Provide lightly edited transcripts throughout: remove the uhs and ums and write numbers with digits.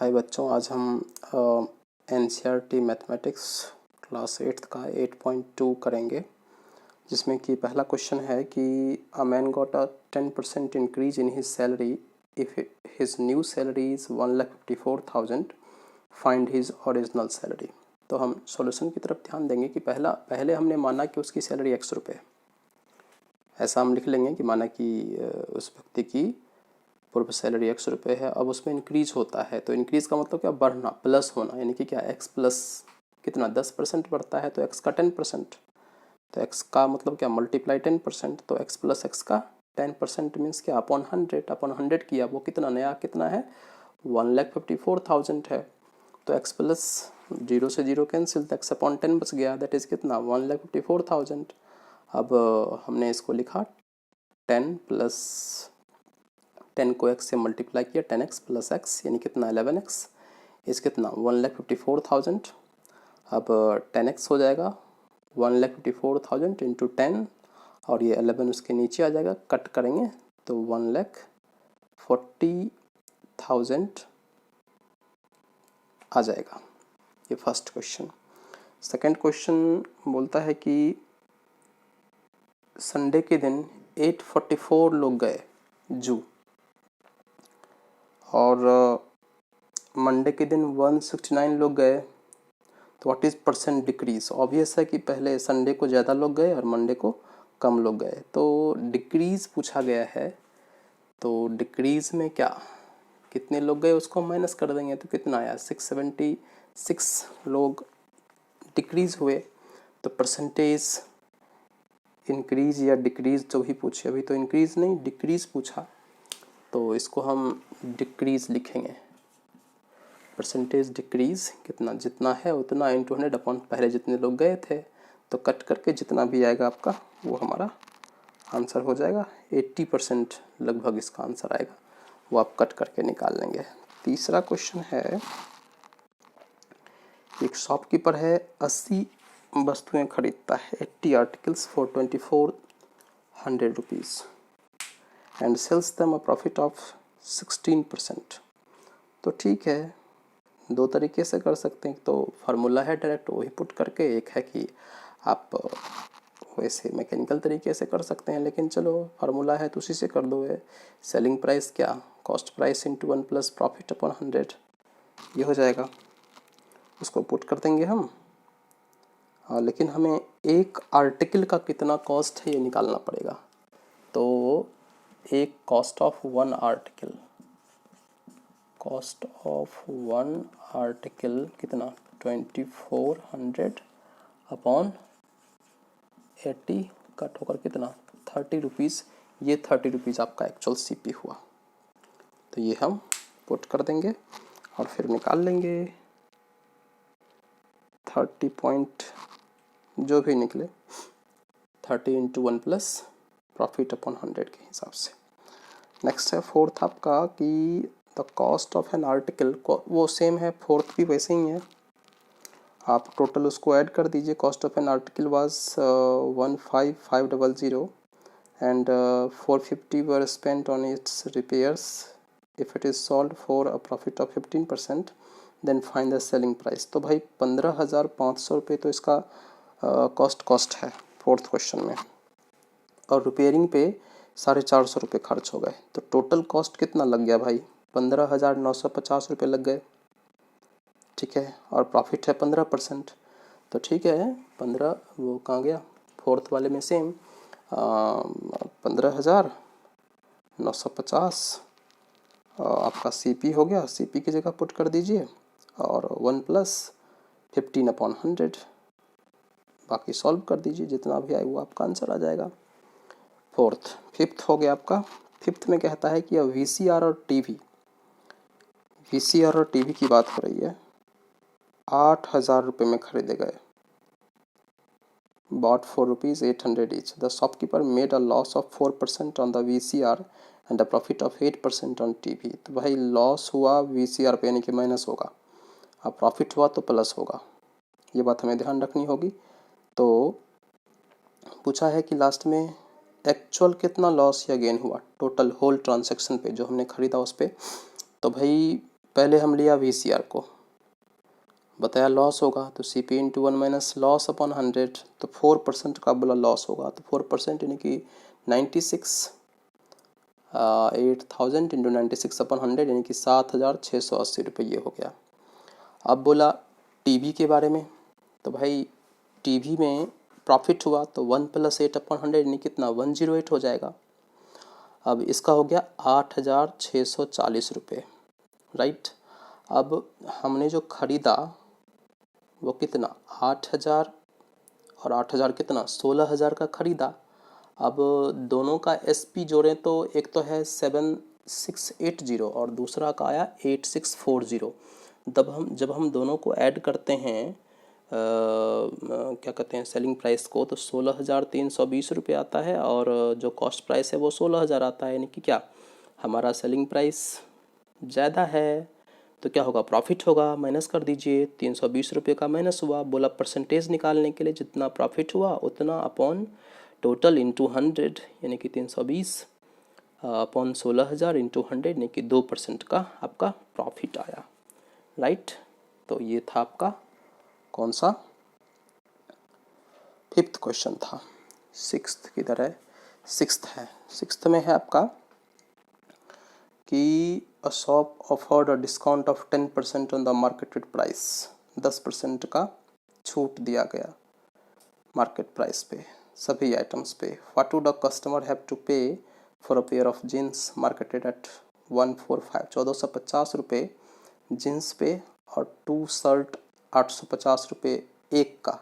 हाय बच्चों, आज हम एनसीईआरटी मैथमेटिक्स क्लास 8th का 8.2 करेंगे, जिसमें कि पहला क्वेश्चन है कि a man got a 10% increase in his salary if his new salary is 1,54,000, find his original salary. तो हम सॉल्यूशन की तरफ ध्यान देंगे कि पहले हमने माना कि उसकी सैलरी x रुपये, ऐसा हम लिख लेंगे कि माना कि उस व्यक्ति की पूर्व सैलरी x रुपये है। अब उसमें इंक्रीज होता है, तो इंक्रीज का मतलब क्या, बढ़ना, प्लस होना, यानी कि क्या x प्लस कितना 10% बढ़ता है तो x का 10%, तो x का मतलब क्या मल्टीप्लाई 10%, तो x प्लस x का 10% मीन्स क्या अपॉन 100 किया, वो कितना नया कितना है 1,54,000 है। तो x प्लस 0 से 0 कैंसिल, तो x अपॉन 10 बच गया, दैट इज़ कितना 1,54,000। अब हमने इसको लिखा 10 प्लस 10 को x से मल्टीप्लाई किया, 10x प्लस x यानी कितना 11x, इस कितना 1,54,000। अब 10x हो जाएगा 1,54,000 इंटू 10 और ये 11 उसके नीचे आ जाएगा, कट करेंगे तो 1,40,000 आ जाएगा। ये फर्स्ट क्वेश्चन। सेकंड क्वेश्चन बोलता है कि संडे के दिन 844 लोग गए जू और मंडे के दिन 169 लोग गए, तो what is percent decrease. Obvious है कि पहले संडे को ज़्यादा लोग गए और मंडे को कम लोग गए, तो डिक्रीज पूछा गया है। तो डिक्रीज में क्या, कितने लोग गए उसको हम माइनस कर देंगे, तो कितना आया 676 लोग डिक्रीज हुए। तो परसेंटेज इंक्रीज या डिक्रीज जो भी पूछे, अभी तो इंक्रीज नहीं डिक्रीज पूछा, तो इसको हम डिक्रीज लिखेंगे। परसेंटेज डिक्रीज कितना, जितना है उतना इंटू 100 अपॉन पहले जितने लोग गए थे, तो कट करके जितना भी आएगा आपका वो हमारा आंसर हो जाएगा। 80% लगभग इसका आंसर आएगा, वो आप कट करके निकाल लेंगे। तीसरा क्वेश्चन है, एक शॉपकीपर है 80 वस्तुएं खरीदता है, 80 articles for 2,400 rupees and sells them a profit of 16%। तो ठीक है, दो तरीके से कर सकते हैं, तो फार्मूला है डायरेक्ट वही पुट करके, एक है कि आप वैसे मैकेनिकल तरीके से कर सकते हैं, लेकिन चलो फार्मूला है तो उसी से कर दो। सेलिंग प्राइस क्या, cost price into 1 plus profit upon 100, ये हो जाएगा, उसको पुट कर देंगे हम। लेकिन हमें एक आर्टिकल का कितना कॉस्ट है ये निकालना पड़ेगा। तो एक cost of one article, cost of one article कितना 2,400 अपॉन 80 कट होकर कितना 30 रुपीज़, ये 30 रुपीज़ आपका एक्चुअल सीपी हुआ। तो ये हम पुट कर देंगे और फिर निकाल लेंगे 30 पॉइंट जो भी निकले 30 इंटू 1 प्लस प्रॉफिट अपॉन 100 के हिसाब से। नेक्स्ट है फोर्थ आपका कि the cost of an article, वो सेम है, फोर्थ भी वैसे ही है, आप टोटल उसको ऐड कर दीजिए। Cost of an article was 15,500 and 450 were spent on its repairs, if it is sold for a profit of 15% then find the selling price. तो भाई 15,500 रुपये तो इसका कॉस्ट है फोर्थ क्वेश्चन में, और रिपेयरिंग पे 450 रुपये खर्च हो गए, तो टोटल कॉस्ट कितना लग गया भाई 15,950 रुपये लग गए, ठीक है, और प्रॉफिट है 15%। तो ठीक है, 15 वो कहाँ गया फोर्थ वाले में सेम 15,950 आपका सीपी हो गया, सीपी की जगह पुट कर दीजिए और 1 प्लस 15 अपॉन 100, बाकी सॉल्व कर दीजिए, जितना भी आए वो आपका आंसर आ जाएगा। फोर्थ। फिफ्थ हो गया आपका, फिफ्थ में कहता है कि वीसीआर और टीवी, वीसीआर और टीवी की बात हो रही है, 8,000 रुपये में खरीदे गए, bought for ₹800 each. The shopkeeper made a loss of 4% on the VCR and a profit of 8% on TV. तो भाई लॉस हुआ VCR पे यानी कि माइनस होगा, अब प्रॉफिट हुआ तो प्लस होगा, ये बात हमें ध्यान रखनी होगी। तो पूछा है कि लास्ट में एक्चुअल कितना लॉस या गेन हुआ टोटल होल ट्रांजैक्शन पे, जो हमने खरीदा उस पर। तो भाई पहले हम लिया VCR को, बताया लॉस होगा तो CP into 1 minus loss upon 100, तो 4% का बोला लॉस होगा, तो 4% यानी कि 96, 8000 इंटू 96 अपॉन 100 यानी कि 7680 रुपये हो गया। अब बोला टीवी के बारे में, तो भाई टीवी में प्रॉफिट हुआ तो 1 प्लस 8 अपॉन 100 यानी कितना 108 हो जाएगा। अब इसका हो गया 8640 रुपये, राइट। अब हमने जो खरीदा वो कितना 8000 और 8000 कितना 16000 का खरीदा। अब दोनों का SP जोड़ें तो एक तो है 7680 और दूसरा का आया 8640। जब हम दोनों को ऐड करते हैं क्या कहते हैं सेलिंग प्राइस को, तो 16320 रुपये आता है और जो कॉस्ट प्राइस है वो 16000 आता है। यानी कि क्या हमारा सेलिंग प्राइस ज़्यादा है, तो क्या होगा प्रॉफिट होगा। माइनस कर दीजिए, 320 रुपये का माइनस हुआ। बोला परसेंटेज निकालने के लिए जितना प्रॉफिट हुआ उतना अपॉन टोटल इंटू 100 यानी कि 320 अपॉन 16000 इंटू 100 यानी कि 2% का आपका प्रॉफिट आया, राइट। तो ये था आपका कौन सा 5th क्वेश्चन था। 6th किधर है, 6th है। 6th में है आपका कि a shop offered a discount of 10% on the marketed price, 10% का छूट दिया गया मार्केट प्राइस पे सभी आइटम्स पे। What would a customer have to pay for a pair of jeans marketed at 145, 1450 रुपये जीन्स पे और 2 शर्ट 850 रुपये एक का,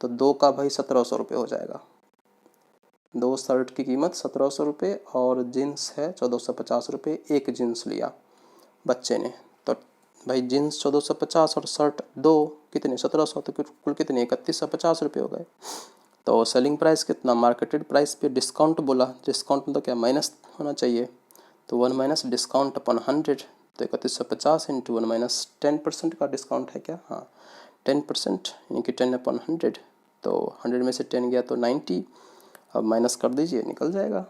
तो 2 का भाई 1700 रुपये हो जाएगा। 2 शर्ट की कीमत 1700 रुपये और जीन्स है 1450 रुपये। एक जीन्स लिया बच्चे ने, तो भाई जीन्स 1450 और शर्ट 2 कितने 1700, तो कुल कितने 3150 रुपये हो गए। तो सेलिंग प्राइस कितना मार्केटेड प्राइस पे डिस्काउंट बोला, डिस्काउंट में तो क्या माइनस होना चाहिए, तो 1 माइनस डिस्काउंट अपन 100, तो 3150 इंटू 1 माइनस 10% का डिस्काउंट है क्या, हाँ 10% यानी कि 10 अपन 100, तो 100 में से 10 गया तो 90, अब माइनस कर दीजिए निकल जाएगा।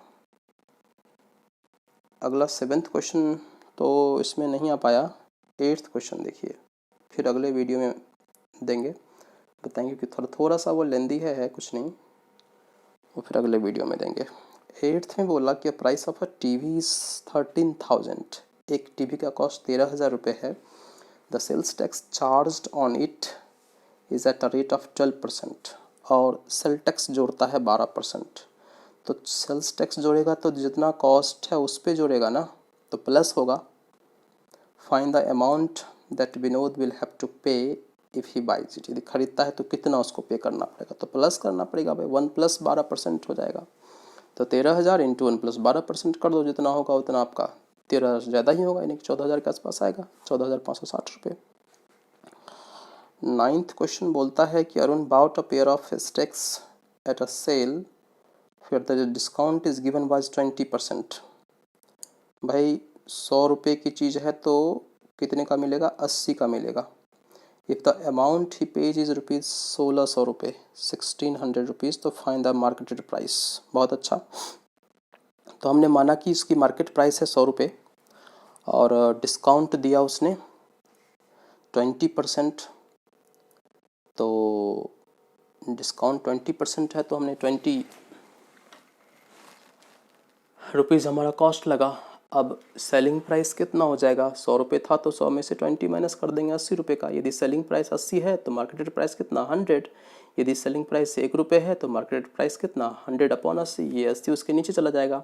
अगला 7th क्वेश्चन तो इसमें नहीं आ पाया। 8th क्वेश्चन देखिए, फिर अगले वीडियो में देंगे, बताएंगे कि थोड़ा सा वो लेंदी है कुछ नहीं, वो फिर अगले वीडियो में देंगे। 8th में बोला कि price of a TV is 13,000, एक टीवी का कॉस्ट 13,000 रुपये है। The sales tax charged on it is at a rate of 12% और सेल टैक्स जोड़ता है 12%। तो सेल्स टैक्स जोड़ेगा तो जितना कॉस्ट है उस पर जोड़ेगा ना, तो प्लस होगा। Find the amount that Vinod will have to pay if he buys it, यदि खरीदता है तो कितना उसको पे करना पड़ेगा, तो प्लस करना पड़ेगा भाई, 1 प्लस 12% हो जाएगा। तो 13,000 इंटू 1 प्लस 12% कर दो, जितना होगा उतना आपका 13,000 ज़्यादा ही होगा, यानी कि 14,000 के आसपास आएगा, 14,560 रुपये। 9th क्वेश्चन बोलता है कि Arun bought a pair of skates at a sale फिर the discount is given was 20%। भाई 100 रुपये की चीज़ है तो कितने का मिलेगा, 80 का मिलेगा। If the amount he page is rupees 1600 रुपये, 1600 रुपीज़, तो फाइंड द मार्केटेड प्राइस। बहुत अच्छा, तो हमने माना कि इसकी मार्केट प्राइस है 100 रुपये और डिस्काउंट दिया उसने 20%, तो डिस्काउंट 20% है तो हमने 20 रुपीज़ हमारा कॉस्ट लगा। अब सेलिंग प्राइस कितना हो जाएगा, 100 रुपये था तो 100 में से 20 माइनस कर देंगे 80 रुपये का। यदि सेलिंग प्राइस 80 है तो मार्केटेड प्राइस कितना 100, यदि सेलिंग प्राइस 1 रुपये है तो मार्केटेड प्राइस कितना 100 अपॉन 80, ये 80 उसके नीचे चला जाएगा।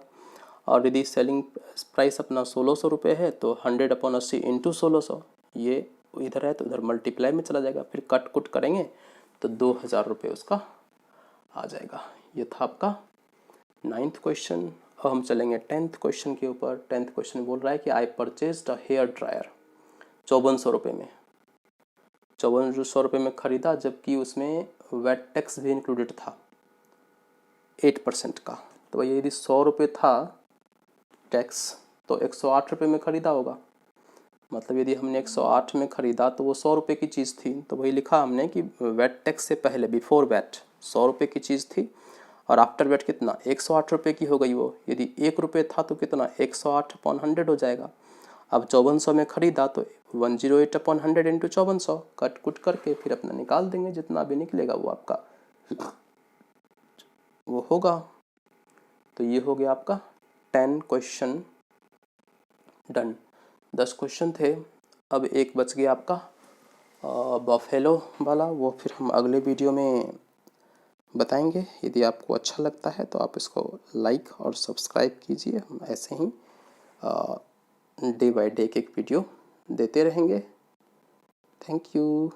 और यदि सेलिंग प्राइस अपना 1600 रुपये है तो 100 अपॉन 80 इंटू 1600, ये इधर है तो उधर मल्टीप्लाई में चला जाएगा, फिर कट कुट करेंगे तो 2000 रुपये उसका आ जाएगा। ये था आपका 9th क्वेश्चन। अब हम चलेंगे 10th क्वेश्चन के ऊपर। 10th क्वेश्चन बोल रहा है कि आई परचेज्ड अ हेयर ड्रायर 5400 रुपये में, 5400 रुपये में ख़रीदा, जबकि उसमें वेट टैक्स भी इंक्लूडेड था 8% का। तो भाई यदि 100 रुपये था टैक्स तो 108 रुपये में ख़रीदा होगा, मतलब यदि हमने 108 में ख़रीदा तो वो 100 रुपये की चीज़ थी, तो वही लिखा हमने कि वेट टैक्स से पहले बिफोर वैट 100 रुपये की चीज़ थी और आफ्टर वेट कितना 108 रुपये की हो गई वो। यदि 1 रुपये था तो कितना 108 अपॉन 100 हो जाएगा। अब 5400 में ख़रीदा तो 108 अपॉन 100 इंटू 5400 कट कुट करके फिर अपना निकाल देंगे, जितना भी निकलेगा वो आपका वो होगा। तो ये हो गया आपका 10 क्वेश्चन डन। 10 क्वेश्चन थे। अब एक बच गया आपका बफेलो वाला, वो फिर हम अगले वीडियो में बताएंगे। यदि आपको अच्छा लगता है तो आप इसको लाइक और सब्सक्राइब कीजिए। हम ऐसे ही डे बाय डे एक वीडियो देते रहेंगे। Thank you.